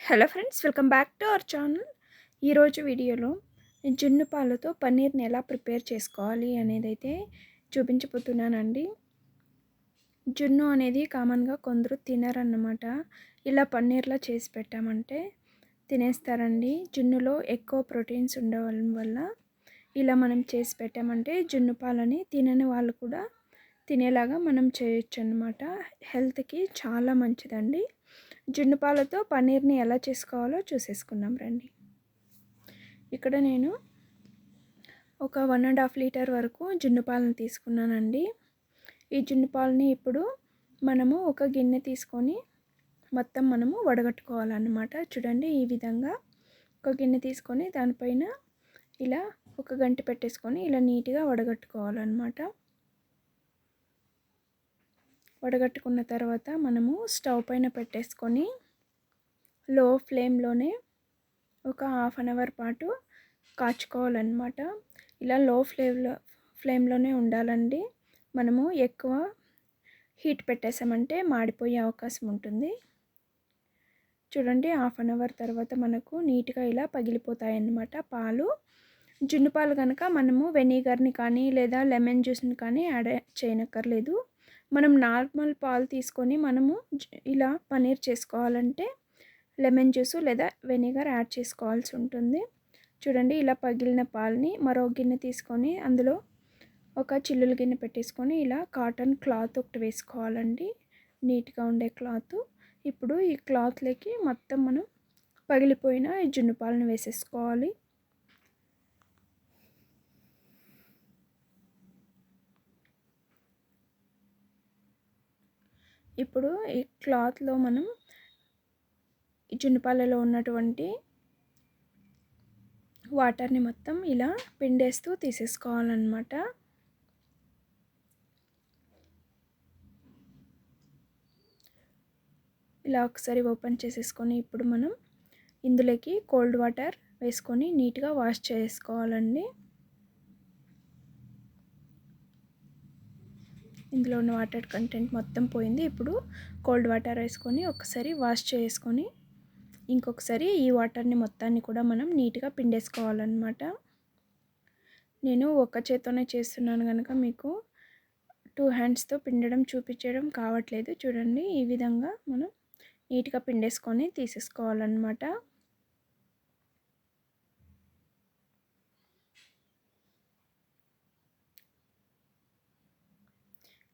Hello friends, welcome back to our channel. ఈరోజు వీడియోలో జున్ను పాలతో పన్నీర్ని ఎలా ప్రిపేర్ చేసుకోవాలి అనేది అయితే చూపించబోతున్నానండి. జున్ను అనేది కామన్గా కొందరు తినరన్నమాట. ఇలా పన్నీర్లా చేసి పెట్టామంటే తినేస్తారండి. జున్నులో ఎక్కువ ప్రోటీన్స్ ఉండడం వల్ల ఇలా మనం చేసి పెట్టామంటే జున్ను పాలని తినని వాళ్ళు కూడా తినేలాగా మనం చేయొచ్చు అన్నమాట. హెల్త్కి చాలా మంచిదండి. జున్ను పాలతో పన్నీర్ని ఎలా చేసుకోవాలో చూసేసుకుందాం రండి. ఇక్కడ నేను ఒక 1.5 లీటర్ వరకు జున్ను పాలను తీసుకున్నానండి. ఈ జున్ను పాలని ఇప్పుడు మనము ఒక గిన్నె తీసుకొని మొత్తం మనము వడగట్టుకోవాలన్నమాట. చూడండి, ఈ విధంగా ఒక గిన్నె తీసుకొని దానిపైన ఇలా ఒక గంట పెట్టేసుకొని ఇలా నీట్గా వడగట్టుకోవాలన్నమాట. వడగట్టుకున్న తర్వాత మనము స్టవ్ పైన పెట్టేసుకొని లో ఫ్లేమ్లోనే ఒక హాఫ్ అన్ అవర్ పాటు కాచుకోవాలన్నమాట. ఇలా లో ఫ్లేమ్లోనే ఉండాలండి. మనము ఎక్కువ హీట్ పెట్టేసామంటే మాడిపోయే అవకాశం ఉంటుంది. చూడండి, హాఫ్ అన్ అవర్ తర్వాత మనకు నీట్గా ఇలా పగిలిపోతాయి అన్నమాట పాలు. జున్ను పాలు కనుక మనము వెనిగర్ని కానీ లేదా లెమన్ జ్యూస్ని కానీ యాడ్ చేయనక్కర్లేదు. మనం నార్మల్ పాలు తీసుకొని మనము ఇలా పన్నీర్ చేసుకోవాలంటే లెమన్ జ్యూస్ లేదా వెనిగర్ యాడ్ చేసుకోవాల్సి ఉంటుంది. చూడండి, ఇలా పగిలిన పాలని మరో గిన్నె తీసుకొని అందులో ఒక చిల్లుల గిన్నె పెట్టేసుకొని ఇలా కాటన్ క్లాత్ ఒకటి వేసుకోవాలండి, నీట్గా ఉండే క్లాత్. ఇప్పుడు ఈ క్లాత్లోకి మొత్తం మనం పగిలిపోయిన ఈ జున్ను పాలను వేసేసుకోవాలి. ఇప్పుడు ఈ క్లాత్లో మనం ఈ జున్ను పాలలో ఉన్నటువంటి వాటర్ని మొత్తం ఇలా పిండేస్తూ తీసేసుకోవాలన్నమాట. ఇలా ఒకసారి ఓపెన్ చేసేసుకొని ఇప్పుడు మనం ఇందులోకి కోల్డ్ వాటర్ వేసుకొని నీట్గా వాష్ చేసుకోవాలండి. ఇందులో ఉన్న వాటర్ కంటెంట్ మొత్తం పోయింది. ఇప్పుడు కోల్డ్ వాటర్ వేసుకొని ఒకసారి వాష్ చేసుకొని ఇంకొకసారి ఈ వాటర్ని మొత్తాన్ని కూడా మనం నీట్గా పిండేసుకోవాలన్నమాట. నేను ఒక్క చేత్తోనే చేస్తున్నాను కనుక మీకు 2 హ్యాండ్స్తో పిండడం చూపించడం కావట్లేదు. చూడండి, ఈ విధంగా మనం నీట్గా పిండేసుకొని తీసేసుకోవాలన్నమాట.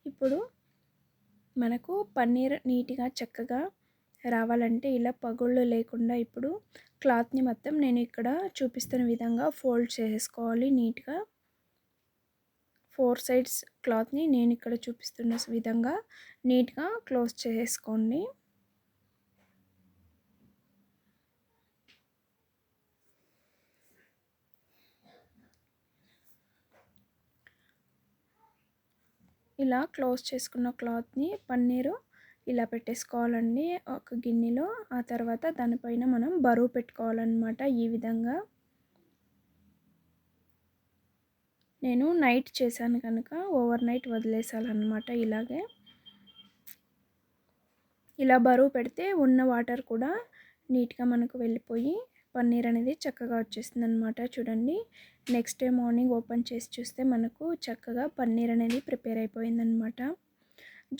ఇప్పుడు మనకు పన్నీర్ నీట్గా చక్కగా రావాలంటే ఇలా పగుళ్ళు లేకుండా ఇప్పుడు క్లాత్ని మొత్తం నేను ఇక్కడ చూపిస్తున్న విధంగా ఫోల్డ్ చేసుకోవాలి. నీట్గా 4 సైడ్స్ క్లాత్ని నేను ఇక్కడ చూపిస్తున్న విధంగా నీట్గా క్లోజ్ చేసుకోండి. ఇలా క్లోజ్ చేసుకున్న క్లాత్ని పన్నీరు ఇలా పెట్టేసుకోవాలండి ఒక గిన్నెలో. ఆ తర్వాత దానిపైన మనం బరువు పెట్టుకోవాలన్నమాట. ఈ విధంగా నేను నైట్ చేశాను కనుక ఓవర్ నైట్ వదిలేసాలన్నమాట. ఇలాగే ఇలా బరువు పెడితే ఉన్న వాటర్ కూడా నీట్గా మనకు వెళ్ళిపోయి పన్నీర్ అనేది చక్కగా వచ్చేస్తుంది అనమాట. చూడండి, నెక్స్ట్ డే మార్నింగ్ ఓపెన్ చేసి చూస్తే మనకు చక్కగా పన్నీర్ అనేది ప్రిపేర్ అయిపోయిందనమాట.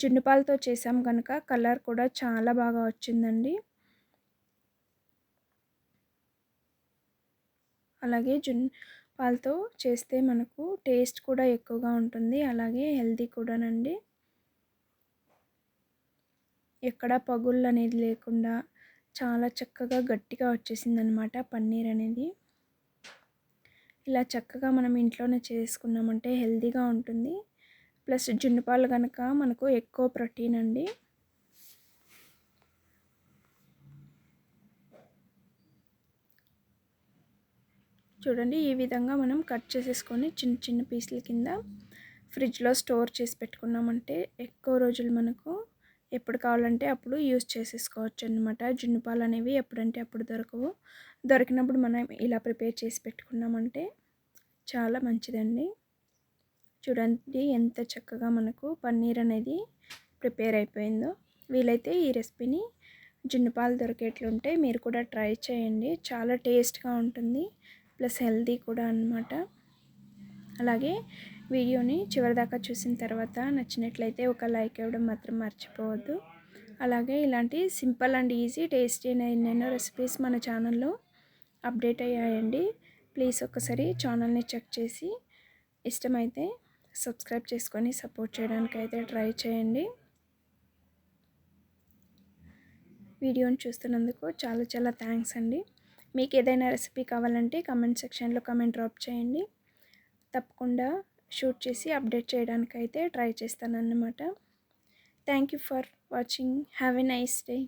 జున్ను పాలతో చేసాం కనుక కలర్ కూడా చాలా బాగా వచ్చిందండి. అలాగే జున్ను పాలతో చేస్తే మనకు టేస్ట్ కూడా ఎక్కువగా ఉంటుంది, అలాగే హెల్తీ కూడానండి. ఎక్కడ పగుళ్ళు అనేది లేకుండా చాలా చక్కగా గట్టిగా వచ్చేసిందనమాట పన్నీర్ అనేది. ఇలా చక్కగా మనం ఇంట్లోనే చేసుకున్నామంటే హెల్తీగా ఉంటుంది. ప్లస్ జున్ను పాలు కనుక మనకు ఎక్కువ ప్రోటీన్ అండి. చూడండి, ఈ విధంగా మనం కట్ చేసేసుకొని చిన్న చిన్న పీసుల కింద ఫ్రిడ్జ్లో స్టోర్ చేసి పెట్టుకున్నామంటే ఎక్కువ రోజులు మనకు ఎప్పుడు కావాలంటే అప్పుడు యూస్ చేసేసుకోవచ్చు అన్నమాట. జున్ను పాలు అనేవి ఎప్పుడంటే అప్పుడు దొరకవు. దొరికినప్పుడు మనం ఇలా ప్రిపేర్ చేసి పెట్టుకున్నామంటే చాలా మంచిదండి. చూడండి ఎంత చక్కగా మనకు పన్నీర్ అనేది ప్రిపేర్ అయిపోయిందో. వీలైతే ఈ రెసిపీని జున్ను పాలు దొరికేట్లుంటే మీరు కూడా ట్రై చేయండి. చాలా టేస్ట్గా ఉంటుంది, ప్లస్ హెల్తీ కూడా అన్నమాట. అలాగే వీడియోని చివరిదాకా చూసిన తర్వాత నచ్చినట్లయితే ఒక లైక్ ఇవ్వడం మాత్రం మర్చిపోవద్దు. అలాగే ఇలాంటి సింపుల్ అండ్ ఈజీ టేస్టీ అయిన ఎన్నెన్నో రెసిపీస్ మన ఛానల్లో అప్డేట్ అయ్యాయండి. ప్లీజ్ ఒకసారి ఛానల్ని చెక్ చేసి ఇష్టమైతే సబ్స్క్రైబ్ చేసుకొని సపోర్ట్ చేయడానికి అయితే ట్రై చేయండి. వీడియోని చూస్తున్నందుకు చాలా చాలా థ్యాంక్స్ అండి. మీకు ఏదైనా రెసిపీ కావాలంటే కామెంట్ సెక్షన్లో కామెంట్ డ్రాప్ చేయండి. తప్పకుండా షూట్ చేసి అప్డేట్ చేయడానికైతే ట్రై చేస్తానన్నమాట. Thank you for watching. Have a nice day.